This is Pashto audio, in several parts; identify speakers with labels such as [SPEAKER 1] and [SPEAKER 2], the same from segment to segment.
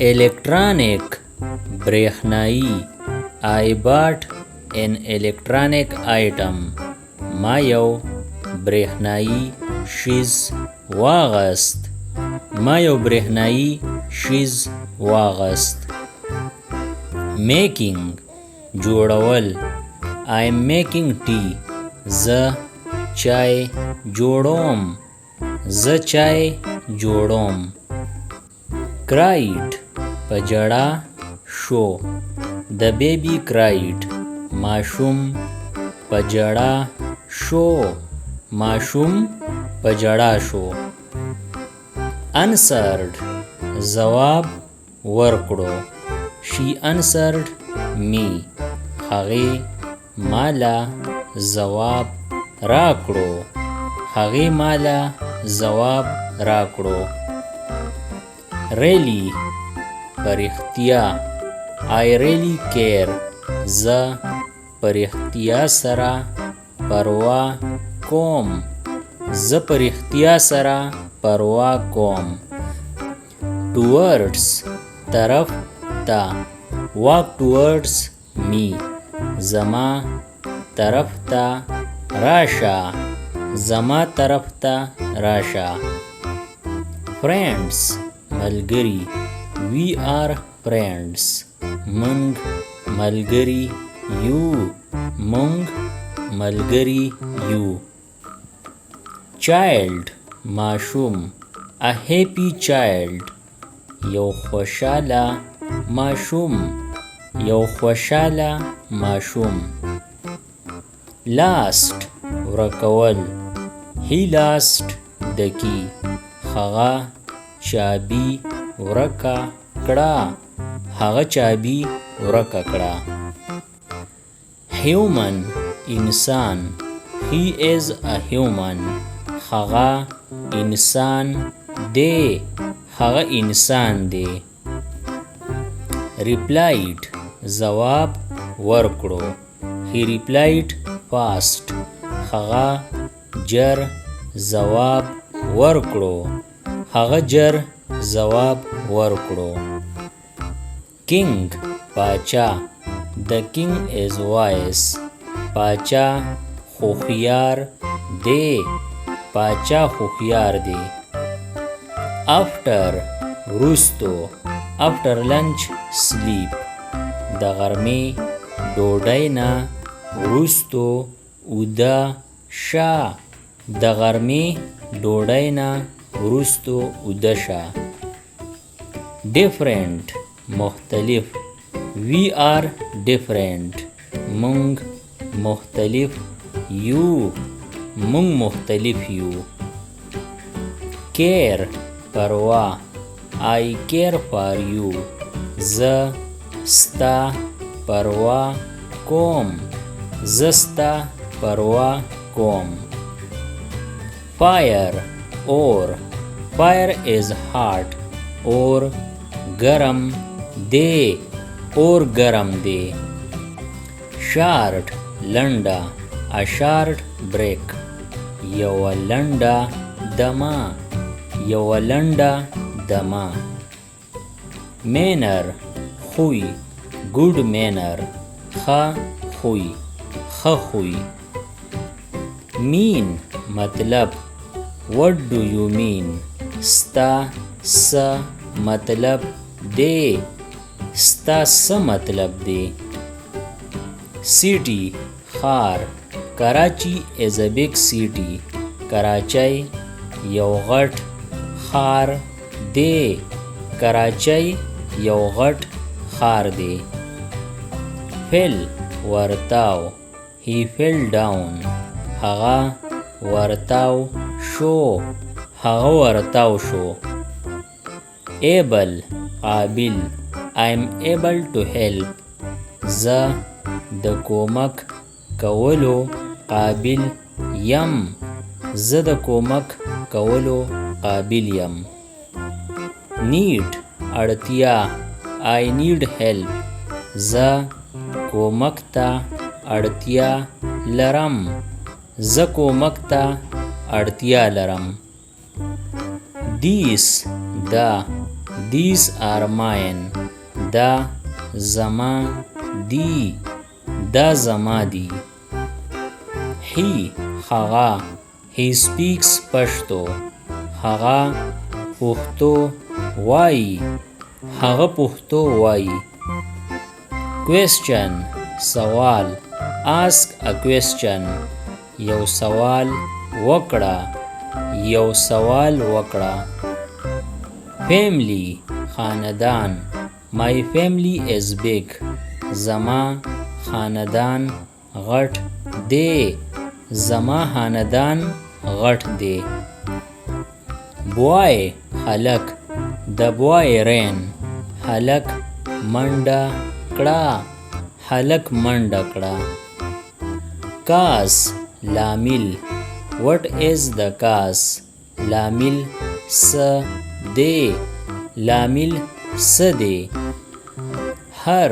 [SPEAKER 1] electronic برېښنایی I bought an electronic item ما یو برېښنایی شیز واغست making جوړول I'm making tea زه چای جوړوم cried په ژړا شو the baby cried ماشوم په ژړا شو answered ځواب ورکړو she answered me هغې مالا ځواب راکړو really پرختیا I really care زه پرختیا سره پروا کوم towards طرف ته walk towards me زما طرف ته راشه friends ملګری we are friends مونږ ملګری یو child ماشوم a happy child یو خوشاله ماشوم last ورکول he lost the key هغه چابي ورکه کړه human انسان he is a human هغه انسان دی replied ځواب ورکړو he replied fast هغه ژر ځواب ورکړو king پاچا the king is wise پاچا هوښیار دی after وروستو after lunch sleep د غرمې ډوډۍ نه وروستو اوده شه different مختلف we are different مونږ مختلف یو care پروا I care for you زه ستا پروا کوم fire اور fire is hot اور گرم دی short لنډه a short break یو لنډه دمه manner خوی good manner ښه خوی mean مطلب what do you mean ستا څه مطلب دی city ښار Karachi is a big city کراچۍ یو غټ ښار دی fell ورتاو he fell down هغه ورتاو شو able قابل I'm able to help زه د کومک کولو قابل یم need اړتیا I need help زه کومک ته اړتیا لرم these these are mine. دا زما دی. دا زما دی. he هغه he speaks پښتو. هغه پښتو وایي. هغه پښتو وایي. question سوال ask a question یو سوال وکړه. یو سوال وکړه. family خاندان my family is big زما خاندان غټ دی. زما خاندان غټ دی. boy هلک the boy ran هلک منډه کړه. هلک منډه کړه. cause لامل what is the cause لامل څه دی. لامل څه دی. her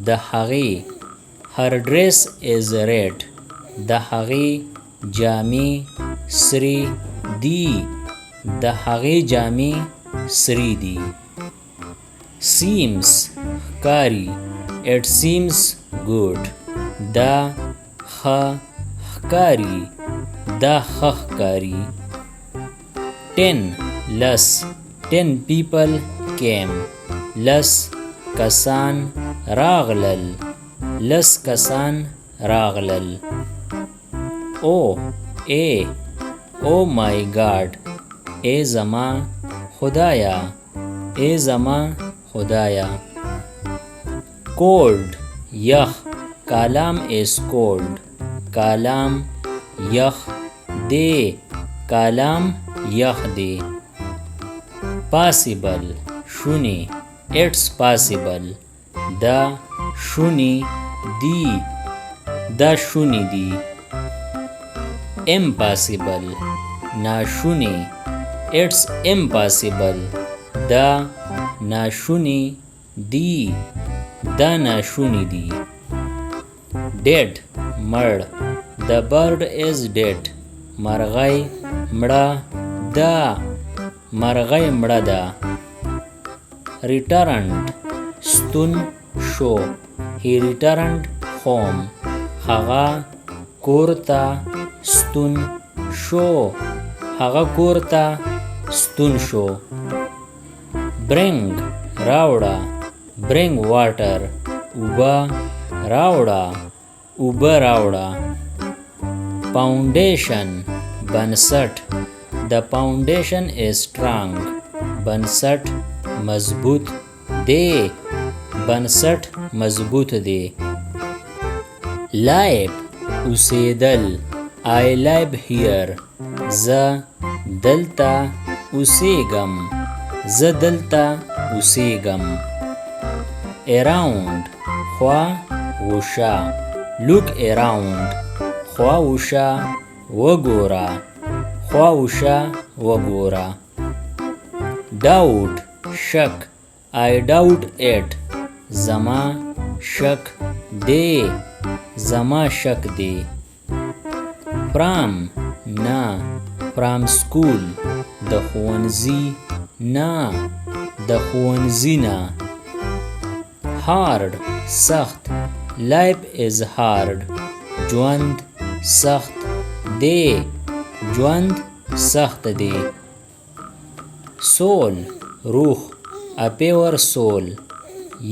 [SPEAKER 1] د هغې her dress is red د هغې جامې سرې دي. د هغې جامې سرې دي. seems ښکاري it seems good دا ښه ښکاري. دا ښه ښکاري. 10 لس 10 people came لس کسان راغلل. لس کسان راغلل. oh oh my god ای زما خدایا. ای زما خدایا. cold یخ کالام is cold کالام یخ دی. کالام یخ دی. possible شونی it's possible دا شونی دی. دا شونی دی. impossible ناشونی it's impossible دا ناشونی دی. دا ناشونی دی. dead مړ the bird is dead مرغۍ مړه ده. مرغۍ مړه ده. returned ستون شو he returned home هغه کور ته ستون شو. هغه کور ته ستون شو. bring راوړه bring water اوبه راوړه. اوبه راوړه. foundation بنسټ the foundation is strong بنسټ مضبوط دی. بنسټ مضبوط دی. live اوسېدل I live here زه دلته اوسېږم. زه دلته اوسېږم. around خوا وشا look around خوا وشا وګوره. خوا وشا وګوره. doubt شک I doubt it زما شک دی. زما شک دی. from نه from school د ښوونځي نه. د ښوونځي نه. hard سخت life is hard ژوند سخت دی. ژوند سخت دی. soul روح a pure soul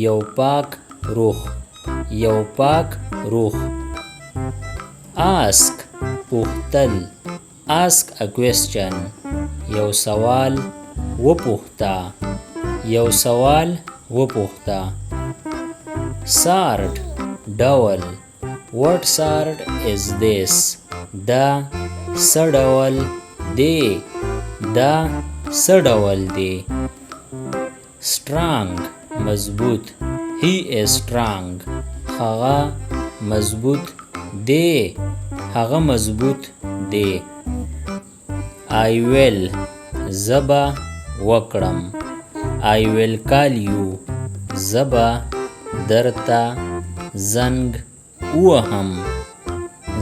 [SPEAKER 1] یو پاک روح. یو پاک روح. ask پوښتل ask a question یو سوال وپوښته. یو سوال وپوښته. sort ډول what sort is this دا څه ډول دی. دا څه ډول دی. strong مضبوط he is strong هغه مضبوط دی. هغه مضبوط دی. I will زبا وکړم. I will call you زبا درته زنګ وهم.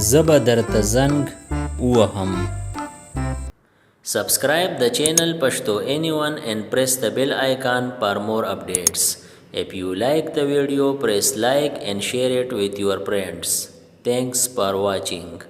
[SPEAKER 1] زبا درته زنګ وهم. Subscribe the channel Pashto Anyone and press the bell icon for more updates. If you like the video, press like and share it with your friends. Thanks for watching.